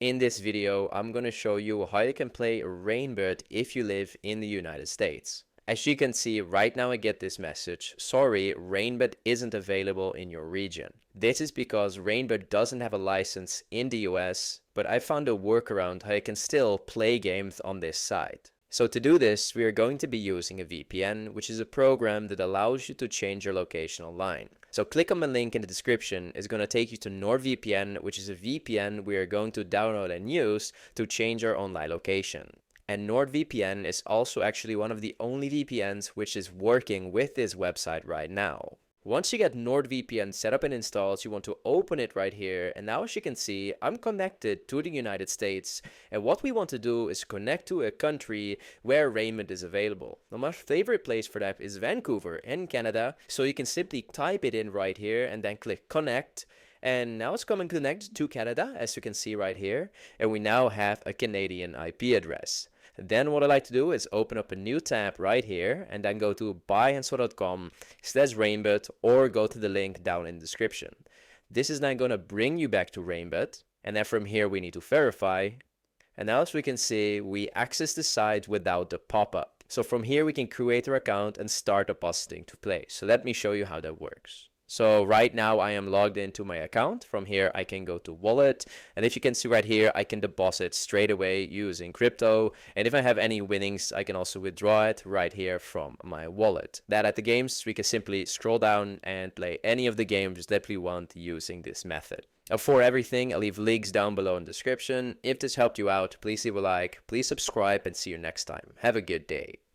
In this video, I'm going to show you how you can play Rainbet if you live in the United States. As you can see, right now I get this message, sorry, Rainbet isn't available in your region. This is because Rainbet doesn't have a license in the US, but I found a workaround how you can still play games on this site. So to do this, we are going to be using a VPN, which is a program that allows you to change your location online. So click on the link in the description. It's going to take you to NordVPN, which is a VPN we are going to download and use to change our online location. And NordVPN is also actually one of the only VPNs which is working with this website right now. Once you get NordVPN set up and installed, you want to open it right here. And now as you can see, I'm connected to the United States. And what we want to do is connect to a country where Rainbet is available. Now my favorite place for that is Vancouver in Canada. So you can simply type it in right here and then click connect. And now it's coming connected to Canada, as you can see right here. And we now have a Canadian IP address. Then what I like to do is open up a new tab right here and then go to buyandso.com/Rainbet or go to the link down in the description. This is now going to bring you back to Rainbet, and then from here we need to verify. And now as we can see, we access the site without the pop-up. So from here we can create our account and start depositing to play. So let me show you how that works. So right now I am logged into my account. From here I can go to wallet, and if you can see right here, I can deposit straight away using crypto. And if I have any winnings, I can also withdraw it right here from my wallet. That at the games, we can simply scroll down and play any of the games that we want using this method. For everything, I'll leave links down below in the description. If this helped you out, please leave a like, please subscribe, and see you next time. Have a good day.